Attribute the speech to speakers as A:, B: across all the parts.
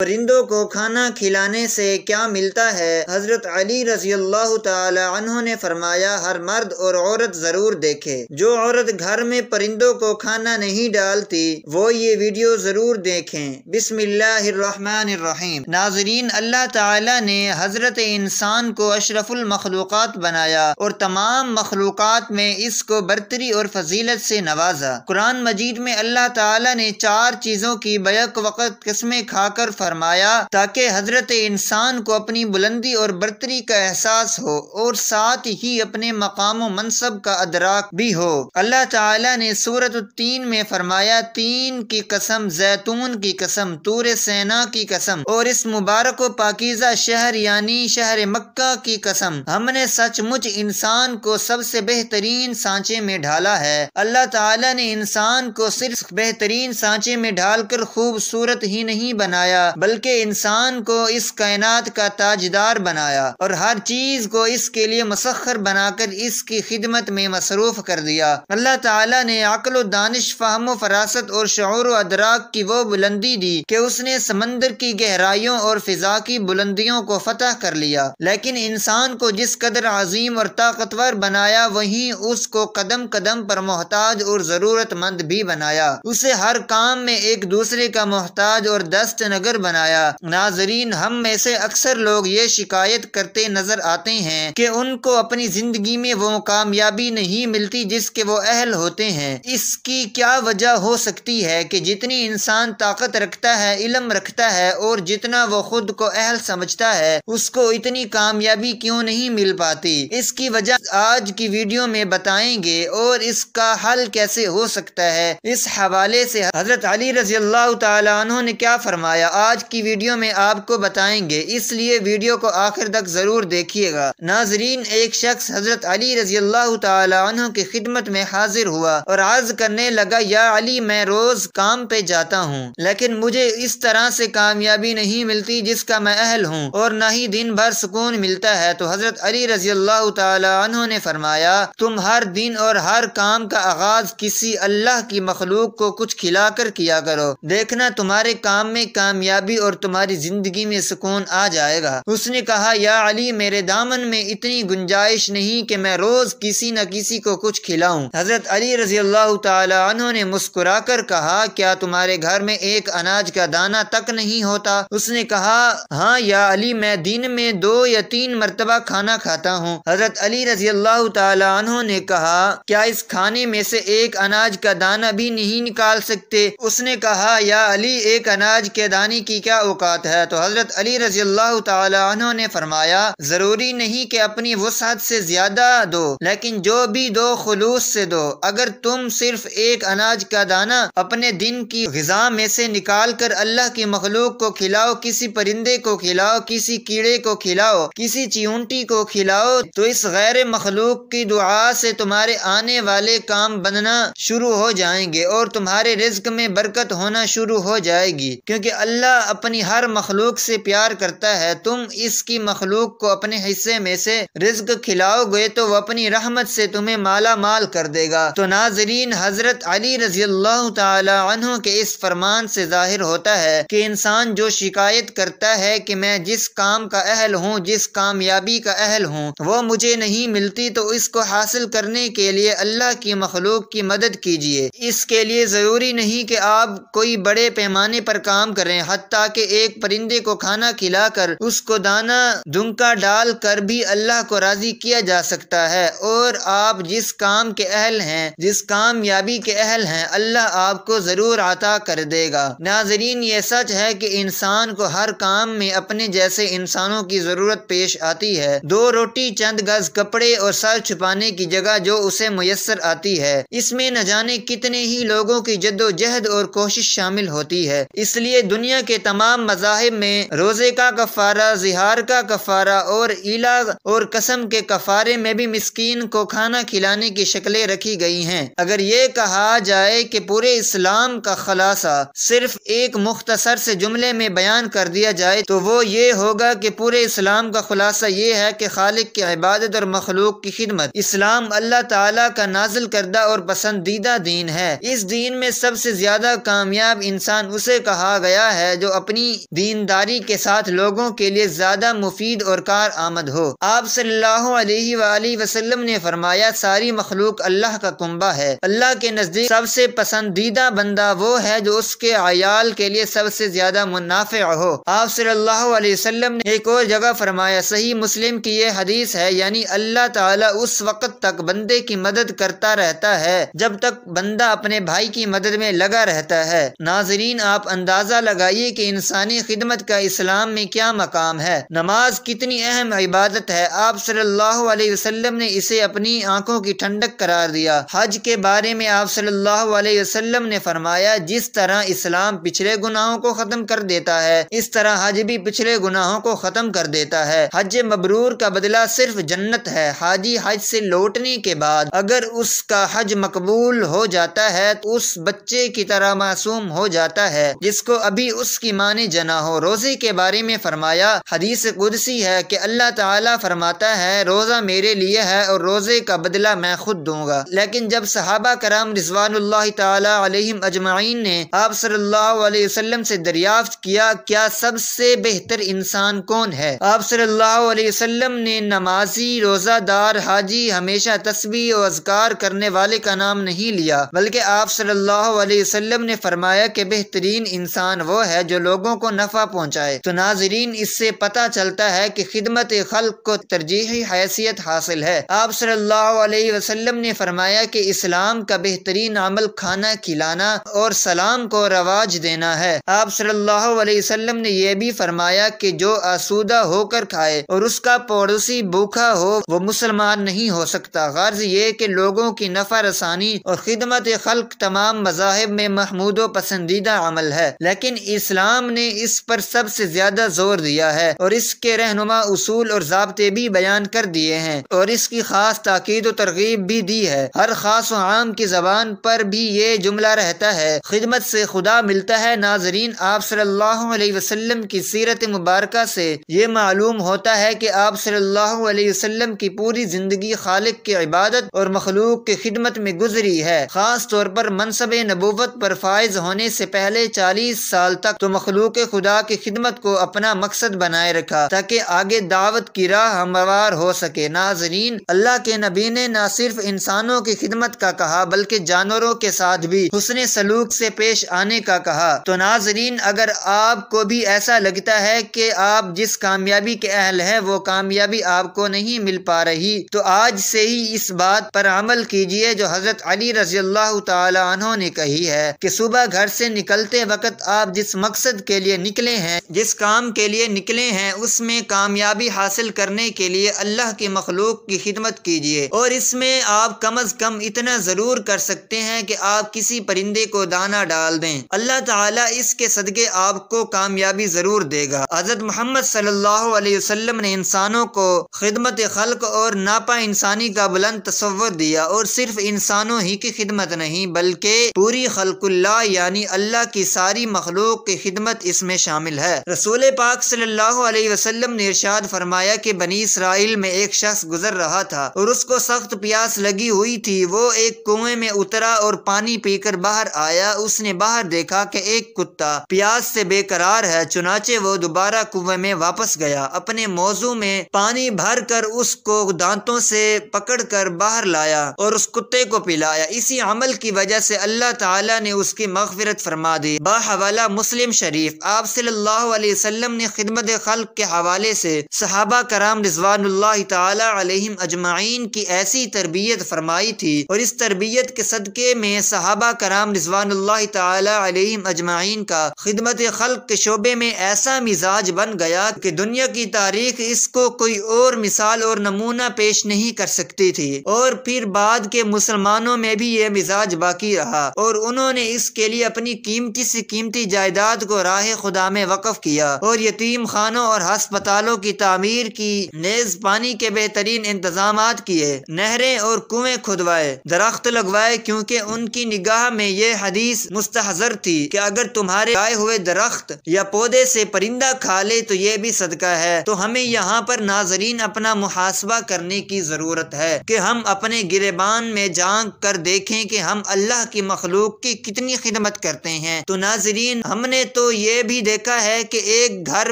A: پرندوں کو کھانا کھلانے سے کیا ملتا ہے؟ حضرت علی رضی اللہ تعالی عنہ نے فرمایا، ہر مرد اور عورت ضرور دیکھے۔ جو عورت گھر میں پرندوں کو کھانا نہیں ڈالتی وہ یہ ویڈیو ضرور دیکھیں۔ بسم اللہ الرحمن الرحیم۔ ناظرین، اللہ تعالی نے حضرت انسان کو اشرف المخلوقات بنایا اور تمام مخلوقات میں اس کو برتری اور فضیلت سے نوازا۔ قرآن مجید میں اللہ تعالی نے 4 چیزوں کی بیک وقت قسمیں کھا کر فرمایا تاکہ حضرت انسان کو اپنی بلندی اور برتری کا احساس ہو اور ساتھ ہی اپنے مقام و منصب کا ادراک بھی ہو۔ اللہ تعالی نے سورۃ التین میں فرمایا، تین کی قسم، زیتون کی قسم، طور سینا کی قسم اور اس مبارک و پاکیزہ شہر یعنی شہر مکہ کی قسم، ہم نے سچ مچ انسان کو سب سے بہترین سانچے میں ڈھالا ہے۔ اللہ تعالی نے انسان کو صرف بہترین سانچے میں ڈھال کر خوبصورت ہی نہیں بنایا بلکہ انسان کو اس کائنات کا تاجدار بنایا اور ہر چیز کو اس کے لیے مسخر بنا کر اس کی خدمت میں مصروف کر دیا۔ اللہ تعالیٰ نے عقل و دانش، فہم و فراست اور شعور و ادراک کی وہ بلندی دی کہ اس نے سمندر کی گہرائیوں اور فضا کی بلندیوں کو فتح کر لیا، لیکن انسان کو جس قدر عظیم اور طاقتور بنایا وہیں اس کو قدم قدم پر محتاج اور ضرورت مند بھی بنایا، اسے ہر کام میں ایک دوسرے کا محتاج اور دست نگر بنایا۔ ناظرین، ہم میں سے اکثر لوگ یہ شکایت کرتے نظر آتے ہیں کہ ان کو اپنی زندگی میں وہ کامیابی نہیں ملتی جس کے وہ اہل ہوتے ہیں۔ اس کی کیا وجہ ہو سکتی ہے کہ جتنی انسان طاقت رکھتا ہے، علم رکھتا ہے اور جتنا وہ خود کو اہل سمجھتا ہے اس کو اتنی کامیابی کیوں نہیں مل پاتی؟ اس کی وجہ آج کی ویڈیو میں بتائیں گے اور اس کا حل کیسے ہو سکتا ہے۔ اس حوالے سے حضرت علی رضی اللہ تعالی عنہ نے کیا فرمایا آج کی ویڈیو میں آپ کو بتائیں گے، اس لیے ویڈیو کو آخر تک ضرور دیکھیے گا۔ ناظرین، ایک شخص حضرت علی رضی اللہ تعالی عنہ کی خدمت میں حاضر ہوا اور عرض کرنے لگا، یا علی، میں روز کام پہ جاتا ہوں لیکن مجھے اس طرح سے کامیابی نہیں ملتی جس کا میں اہل ہوں اور نہ ہی دن بھر سکون ملتا ہے۔ تو حضرت علی رضی اللہ تعالی عنہ نے فرمایا، تم ہر دن اور ہر کام کا آغاز کسی اللہ کی مخلوق کو کچھ کھلا کر کیا کرو، دیکھنا تمہارے کام میں کامیابی اور تمہاری زندگی میں سکون آ جائے گا۔ اس نے کہا، یا علی، میرے دامن میں اتنی گنجائش نہیں کہ میں روز کسی نہ کسی کو کچھ کھلاؤں۔ حضرت علی رضی اللہ تعالی عنہ نے مسکرا کر کہا، کیا تمہارے گھر میں ایک اناج کا دانہ تک نہیں ہوتا؟ اس نے کہا، ہاں یا علی، میں دن میں 2 یا 3 مرتبہ کھانا کھاتا ہوں۔ حضرت علی رضی اللہ تعالی عنہ نے کہا، کیا اس کھانے میں سے ایک اناج کا دانہ بھی نہیں نکال سکتے؟ اس نے کہا، یا علی، ایک اناج کے دانے کی کیا اوقات ہے؟ تو حضرت علی رضی اللہ تعالی عنہ نے فرمایا، ضروری نہیں کہ اپنی وسعت سے زیادہ دو، لیکن جو بھی دو خلوص سے دو۔ اگر تم صرف ایک اناج کا دانہ اپنے دن کی غذا میں سے نکال کر اللہ کی مخلوق کو کھلاؤ، کسی پرندے کو کھلاؤ، کسی کیڑے کو کھلاؤ، کسی چیونٹی کو کھلاؤ، تو اس غیر مخلوق کی دعا سے تمہارے آنے والے کام بننا شروع ہو جائیں گے اور تمہارے رزق میں برکت ہونا شروع ہو جائے گی، کیونکہ اللہ اپنی ہر مخلوق سے پیار کرتا ہے۔ تم اس کی مخلوق کو اپنے حصے میں سے رزق کھلاؤ گے تو وہ اپنی رحمت سے تمہیں مالا مال کر دے گا۔ تو ناظرین، حضرت علی رضی اللہ تعالی عنہ کے اس فرمان سے ظاہر ہوتا ہے کہ انسان جو شکایت کرتا ہے کہ میں جس کام کا اہل ہوں، جس کامیابی کا اہل ہوں، وہ مجھے نہیں ملتی، تو اس کو حاصل کرنے کے لیے اللہ کی مخلوق کی مدد کیجیے۔ اس کے لیے ضروری نہیں کہ آپ کوئی بڑے پیمانے پر کام کریں، حتیٰ کہ ایک پرندے کو کھانا کھلا کر اس کو دانہ دنکا ڈال کر بھی اللہ کو راضی کیا جا سکتا ہے، اور آپ جس کام کے اہل ہیں، جس کامیابی کے اہل ہیں، اللہ آپ کو ضرور عطا کر دے گا۔ ناظرین، یہ سچ ہے کہ انسان کو ہر کام میں اپنے جیسے انسانوں کی ضرورت پیش آتی ہے۔ 2 روٹی، چند گز کپڑے اور سر چھپانے کی جگہ جو اسے میسر آتی ہے، اس میں نہ جانے کتنے ہی لوگوں کی جد و جہد اور کوشش شامل ہوتی ہے۔ اس لیے دنیا کے تمام مذاہب میں روزے کا کفارہ، زہار کا کفارہ اور ایلا اور قسم کے کفارے میں بھی مسکین کو کھانا کھلانے کی شکلیں رکھی گئی ہیں۔ اگر یہ کہا جائے کہ پورے اسلام کا خلاصہ صرف ایک مختصر سے جملے میں بیان کر دیا جائے تو وہ یہ ہوگا کہ پورے اسلام کا خلاصہ یہ ہے کہ خالق کی عبادت اور مخلوق کی خدمت۔ اسلام اللہ تعالیٰ کا نازل کردہ اور پسندیدہ دین ہے۔ اس دین میں سب سے زیادہ کامیاب انسان اسے کہا گیا ہے جو جو اپنی دینداری کے ساتھ لوگوں کے لیے زیادہ مفید اور کارآمد ہو۔ آپ صلی اللہ علیہ وآلہ وسلم نے فرمایا ساری مخلوق اللہ کا کنبہ ہے، اللہ کے نزدیک سب سے پسندیدہ بندہ وہ ہے جو اس کے عیال کے لیے سب سے زیادہ منافع ہو۔ آپ صلی اللہ علیہ وسلم نے ایک اور جگہ فرمایا، صحیح مسلم کی یہ حدیث ہے، یعنی اللہ تعالیٰ اس وقت تک بندے کی مدد کرتا رہتا ہے جب تک بندہ اپنے بھائی کی مدد میں لگا رہتا ہے۔ ناظرین، آپ اندازہ لگائیے کہ انسانی خدمت کا اسلام میں کیا مقام ہے۔ نماز کتنی اہم عبادت ہے، آپ صلی اللہ علیہ وسلم نے اسے اپنی آنکھوں کی ٹھنڈک قرار دیا۔ حج کے بارے میں آپ صلی اللہ علیہ وسلم نے فرمایا، جس طرح اسلام پچھلے گناہوں کو ختم کر دیتا ہے اس طرح حج بھی پچھلے گناہوں کو ختم کر دیتا ہے۔ حج مبرور کا بدلہ صرف جنت ہے۔ حاجی حج سے لوٹنے کے بعد اگر اس کا حج مقبول ہو جاتا ہے تو اس بچے کی طرح معصوم ہو جاتا ہے جس کو ابھی اس کی ماں نے جنا ہو۔ روزے کے بارے میں فرمایا، حدیث قدسی ہے کہ اللہ تعالیٰ فرماتا ہے روزہ میرے لیے ہے اور روزے کا بدلہ میں خود دوں گا۔ لیکن جب صحابہ کرام رضوان اللہ تعالی علیہم اجمعین نے آپ صلی اللہ علیہ وسلم سے دریافت کیا کیا سب سے بہتر انسان کون ہے، آپ صلی اللہ علیہ وسلم نے نمازی، روزہ دار، حاجی، ہمیشہ تسبیح و اذکار کرنے والے کا نام نہیں لیا، بلکہ آپ صلی اللہ علیہ وسلم نے فرمایا کہ بہترین انسان وہ ہے جو لوگوں کو نفع پہنچائے۔ تو ناظرین، اس سے پتہ چلتا ہے کہ خدمت خلق کو ترجیحی حیثیت حاصل ہے۔ آپ صلی اللہ علیہ وسلم نے فرمایا کہ اسلام کا بہترین عمل کھانا کھلانا اور سلام کو رواج دینا ہے۔ آپ صلی اللہ علیہ وسلم نے یہ بھی فرمایا کہ جو آسودہ ہو کر کھائے اور اس کا پڑوسی بھوکا ہو وہ مسلمان نہیں ہو سکتا۔ غرض یہ کہ لوگوں کی نفع رسانی اور خدمت خلق تمام مذاہب میں محمود و پسندیدہ عمل ہے، لیکن اسلام نے اس پر سب سے زیادہ زور دیا ہے اور اس کے رہنما اصول اور ضابطے بھی بیان کر دیے ہیں اور اس کی خاص تاکید و ترغیب بھی دی ہے۔ ہر خاص و عام کی زبان پر بھی یہ جملہ رہتا ہے، خدمت سے خدا ملتا ہے۔ ناظرین، آپ صلی اللہ علیہ وسلم کی سیرت مبارکہ سے یہ معلوم ہوتا ہے کہ آپ صلی اللہ علیہ وسلم کی پوری زندگی خالق کی عبادت اور مخلوق کی خدمت میں گزری ہے۔ خاص طور پر منصب نبوت پر فائز ہونے سے پہلے 40 سال تک تو مخلوق خدا کی خدمت کو اپنا مقصد بنائے رکھا تاکہ آگے دعوت کی راہ ہموار ہو سکے۔ ناظرین، اللہ کے نبی نے نہ صرف انسانوں کی خدمت کا کہا بلکہ جانوروں کے ساتھ بھی حسن سلوک سے پیش آنے کا کہا۔ تو ناظرین، اگر آپ کو بھی ایسا لگتا ہے کہ آپ جس کامیابی کے اہل ہیں وہ کامیابی آپ کو نہیں مل پا رہی تو آج سے ہی اس بات پر عمل کیجئے جو حضرت علی رضی اللہ تعالی عنہ نے کہی ہے کہ صبح گھر سے نکلتے وقت آپ جس مقصد کے لیے نکلے ہیں، جس کام کے لیے نکلے ہیں، اس میں کامیابی حاصل کرنے کے لیے اللہ کی مخلوق کی خدمت کیجئے، اور اس میں آپ کم از کم اتنا ضرور کر سکتے ہیں کہ آپ کسی پرندے کو دانہ ڈال دیں۔ اللہ تعالیٰ اس کے صدقے آپ کو کامیابی ضرور دے گا۔ حضرت محمد صلی اللہ علیہ وسلم نے انسانوں کو خدمت خلق اور ناپا انسانی کا بلند تصور دیا، اور صرف انسانوں ہی کی خدمت نہیں بلکہ پوری خلق اللہ یعنی اللہ کی ساری مخلوق کی خدمت اس میں شامل ہے۔ رسول پاک صلی اللہ علیہ وسلم نے ارشاد فرمایا کہ بنی اسرائیل میں ایک شخص گزر رہا تھا اور اس کو سخت پیاس لگی ہوئی تھی۔ وہ ایک کنویں میں اترا اور پانی پی کر باہر آیا۔ اس نے باہر دیکھا کہ ایک کتا پیاس سے بے قرار ہے، چنانچہ وہ دوبارہ کنویں میں واپس گیا، اپنے موضوع میں پانی بھر کر اس کو دانتوں سے پکڑ کر باہر لایا اور اس کتے کو پلایا۔ اسی عمل کی وجہ سے اللہ تعالیٰ نے اس کی مغفرت فرما دی۔ باحوالہ مسلم شریف۔ آپ صلی اللہ علیہ وسلم نے خدمت خلق کے حوالے سے صحابہ کرام رضوان اللہ تعالی علیہم اجمعین کی ایسی تربیت فرمائی تھی، اور اس تربیت کے صدقے میں صحابہ کرام رضوان اللہ تعالی علیہم اجمعین کا خدمت خلق کے شعبے میں ایسا مزاج بن گیا کہ دنیا کی تاریخ اس کو کوئی اور مثال اور نمونہ پیش نہیں کر سکتی تھی، اور پھر بعد کے مسلمانوں میں بھی یہ مزاج باقی رہا، اور انہوں نے اس کے لیے اپنی قیمتی سے قیمتی جائیداد کو راہ خدا میں وقف کیا، اور یتیم خانوں اور ہسپتالوں کی تعمیر کی، نیز پانی کے بہترین انتظامات کیے، نہریں اور کنویں کھدوائے، درخت لگوائے، کیونکہ ان کی نگاہ میں یہ حدیث مستحضر تھی کہ اگر تمہارے لگائے ہوئے درخت یا پودے سے پرندہ کھا لے تو یہ بھی صدقہ ہے۔ تو ہمیں یہاں پر ناظرین اپنا محاسبہ کرنے کی ضرورت ہے کہ ہم اپنے گریبان میں جھانک کر دیکھیں کہ ہم اللہ کی مخلوق کی کتنی خدمت کرتے ہیں۔ تو ناظرین، ہم نے تو یہ بھی دیکھا ہے کہ ایک گھر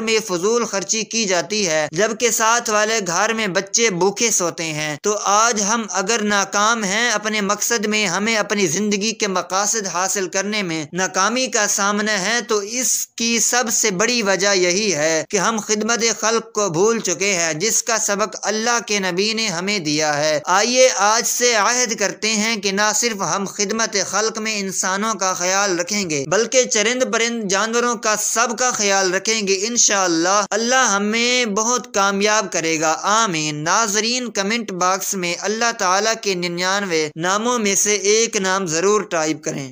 A: میں فضول خرچی کی جاتی ہے جبکہ ساتھ والے گھر میں بچے بھوکے سوتے ہیں۔ تو آج ہم اگر ناکام ہیں اپنے مقصد میں، ہمیں اپنی زندگی کے مقاصد حاصل کرنے میں ناکامی کا سامنا ہے، تو اس کی سب سے بڑی وجہ یہی ہے کہ ہم خدمت خلق کو بھول چکے ہیں، جس کا سبق اللہ کے نبی نے ہمیں دیا ہے۔ آئیے آج سے عہد کرتے ہیں کہ نہ صرف ہم خدمت خلق میں انسانوں کا خیال رکھیں گے بلکہ چرند پرند جانوروں کا سب کا خیال رکھیں گے۔ انشاءاللہ اللہ ہمیں بہت کامیاب کرے گا، آمین۔ ناظرین کمنٹ باکس میں اللہ تعالیٰ کے 99 ناموں میں سے ایک نام ضرور ٹائپ کریں۔